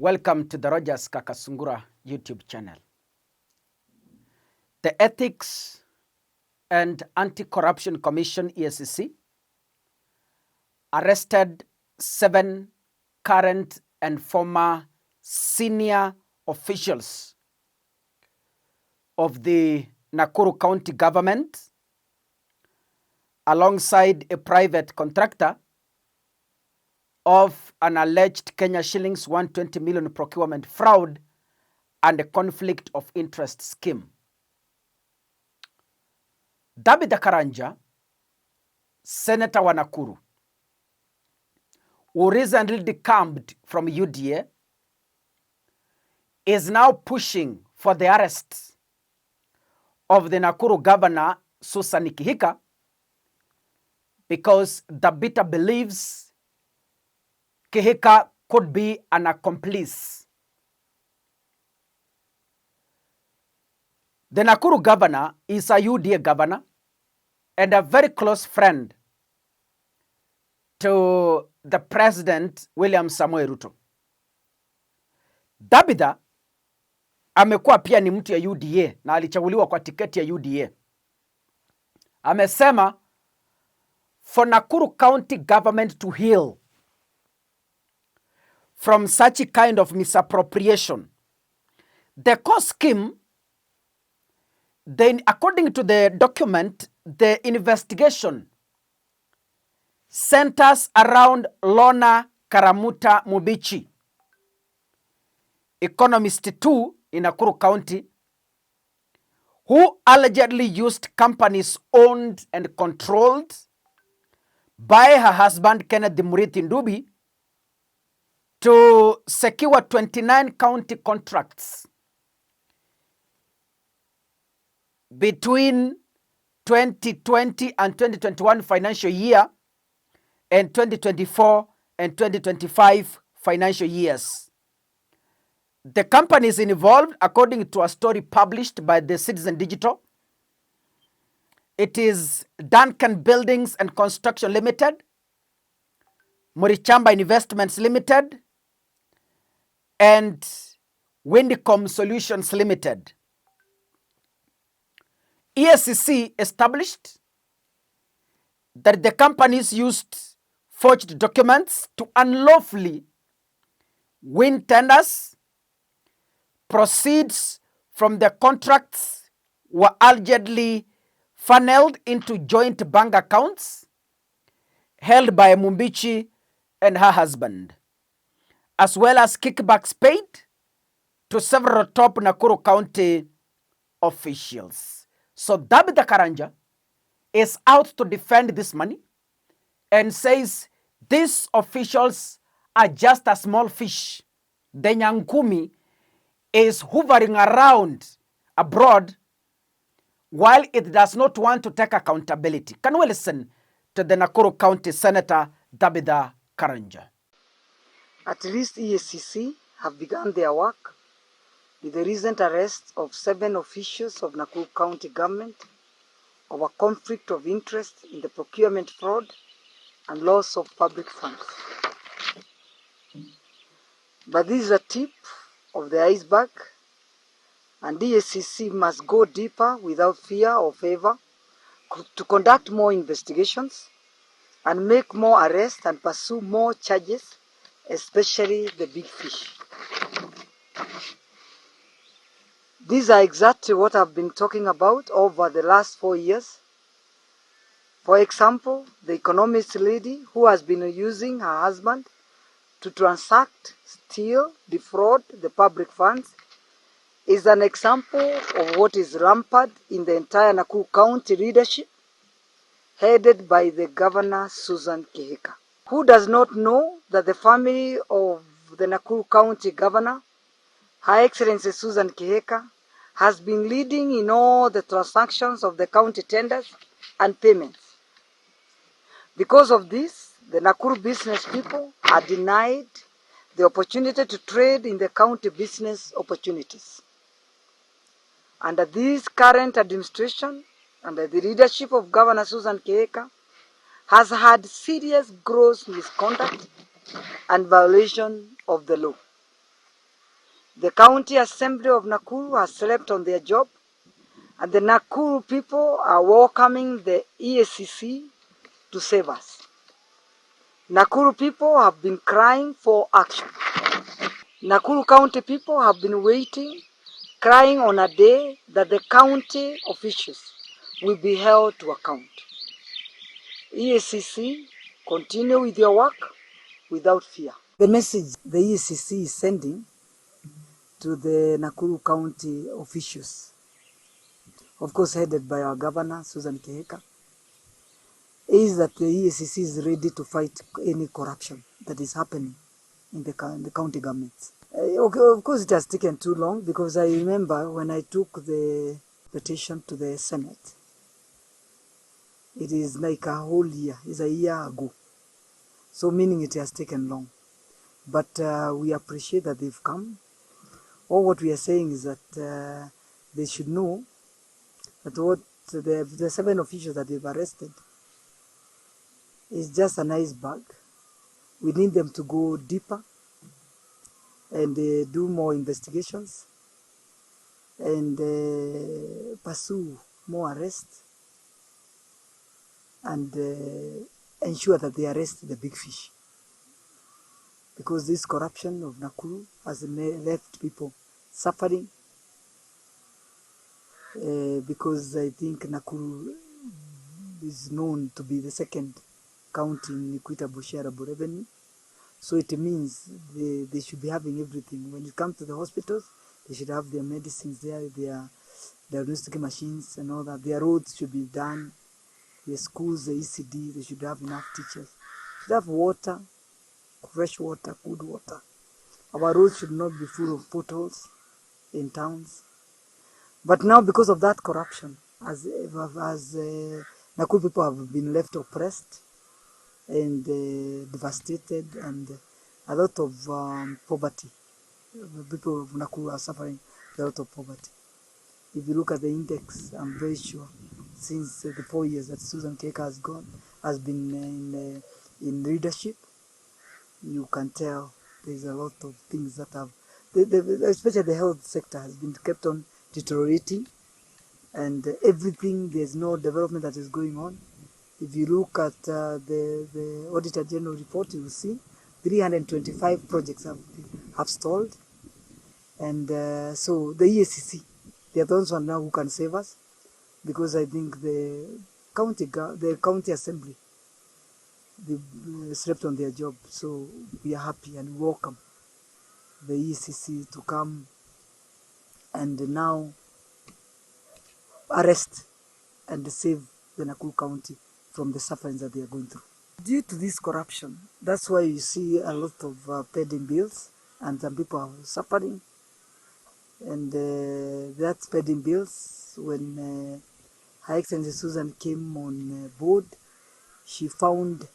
Welcome to the Rogers Kakasungura YouTube channel. The Ethics and Anti-Corruption Commission, EACC, arrested 7 current and former senior officials of the Nakuru County government alongside a private contractor of an alleged Kenya shillings 120 million procurement fraud and a conflict of interest scheme. Karanja, Senator wa Nakuru, who recently decamped from UDA, is now pushing for the arrest of the Nakuru Governor Susan Kihika because Dabita believes Kihika could be an accomplice. The Nakuru governor is a UDA governor and a very close friend to the President William Samoei Ruto. Dabitha amekuwa pia ni mtu ya UDA na alichaguliwa kwa tiketi ya UDA. Amesema for Nakuru County government to heal from such a kind of misappropriation, the core scheme, then according to the document, the investigation centers around Lorna Karamuta Mubichi, economist 2 in Nakuru County, who allegedly used companies owned and controlled by her husband Kenneth Murithi Ndubi to secure 29 county contracts between 2020 and 2021 financial year and 2024 and 2025 financial years. The companies involved, according to a story published by the Citizen Digital, it is Duncan Buildings and Construction Limited, Murichamba Investments Limited, and Windicom Solutions Limited. EACC established that the companies used forged documents to unlawfully win tenders. Proceeds from the contracts were allegedly funneled into joint bank accounts held by Mumbichi and her husband, as well as kickbacks paid to several top Nakuru County officials. So Dabitha Karanja is out to defend this money and says these officials are just a small fish. The Nyankumi is hovering around abroad while it does not want to take accountability. Can we listen to the Nakuru County Senator Dabitha Karanja? At least EACC have begun their work with the recent arrest of 7 officials of Nakuru County government over conflict of interest in the procurement fraud and loss of public funds. But this is a tip of the iceberg, and EACC must go deeper without fear or favor to conduct more investigations and make more arrests and pursue more charges, especially the big fish. These are exactly what I've been talking about over the last 4 years. For example, the economist lady who has been using her husband to transact, steal, defraud the public funds is an example of what is rampant in the entire Nakuru County leadership, headed by the Governor Susan Kihika. Who does not know that the family of the Nakuru County Governor, Her Excellency Susan Kihika, has been leading in all the transactions of the county tenders and payments. Because of this, the Nakuru business people are denied the opportunity to trade in the county business opportunities. Under this current administration, under the leadership of Governor Susan Kihika, has had serious gross misconduct and violation of the law. The County Assembly of Nakuru has slept on their job, and the Nakuru people are welcoming the EACC to save us. Nakuru people have been crying for action. Nakuru County people have been waiting, crying on a day that the county officials will be held to account. EACC, continue with your work without fear. The message the EACC is sending to the Nakuru County officials, of course headed by our Governor Susan Kihika, is that the EACC is ready to fight any corruption that is happening in the county governments. Okay, of course it has taken too long, because I remember when I took the petition to the Senate, it is like a whole year, it's a year ago. So meaning it has taken long. But we appreciate that they've come. All what we are saying is that they should know that what the 7 officials that they've arrested is just an iceberg. We need them to go deeper and do more investigations and pursue more arrests and ensure that they arrest the big fish. Because this corruption of Nakuru has left people suffering, because I think Nakuru is known to be the second county in equitable shareable revenue. So it means they should be having everything. When it comes to the hospitals, they should have their medicines there, their diagnostic machines and all that. Their roads should be done. Their schools, the ECD, they should have enough teachers. They should have water, fresh water, good water. Our roads should not be full of potholes in towns. But now, because of that corruption, as Nakuru people have been left oppressed and devastated, and a lot of poverty. People of Nakuru are suffering a lot of poverty. If you look at the index, I'm very sure, since the 4 years that Susan Kihika has been in leadership, you can tell there's a lot of things that have, especially the health sector has been kept on deteriorating, and everything, there's no development that is going on. If you look at the Auditor General report, you will see 325 projects have stalled. And so the EACC, they are the ones now who can save us, because I think the county assembly, they slept on their job. So we are happy and welcome the EACC to come and now arrest and save the Nakuru County from the sufferings that they are going through. Due to this corruption, that's why you see a lot of pending bills, and some people are suffering. And that's pending bills. When Her Excellency Susan came on board, she found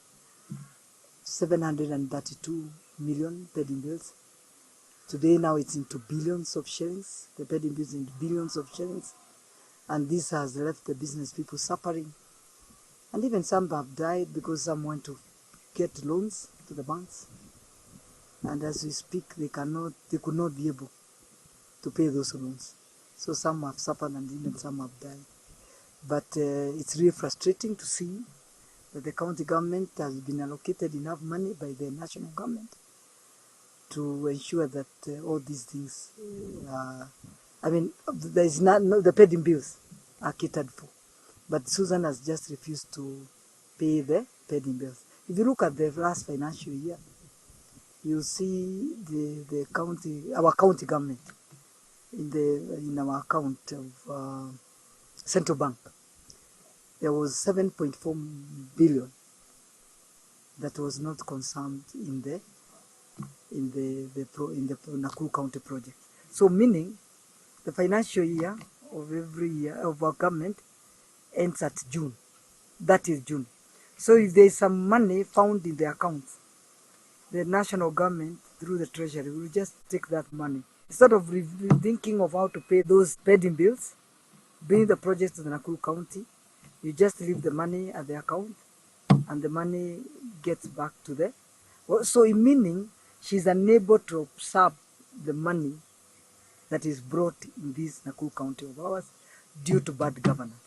732 million pending bills. Today now it's into billions of shillings. The pending bills into billions of shillings. And this has left the business people suffering. And even some have died because some went to get loans to the banks. And as we speak, they could not be able to pay those loans. So some have suffered and even some have died. But it's really frustrating to see that the county government has been allocated enough money by the national government to ensure that all these things, there is the pending bills are catered for. But Susan has just refused to pay the pending bills. If you look at the last financial year, you see our county government in our account of central bank, there was 7.4 billion that was not confirmed in the Nakuru County project. So meaning the financial year of every year of our government ends at June. That is June. So if there is some money found in the accounts, the national government through the treasury will just take that money. Instead of thinking of how to pay those pending bills, bring the projects to the Nakuru County, you just leave the money at the account and the money gets back to the... So in meaning, she's unable to absorb the money that is brought in this Nakuru County of ours due to bad governance.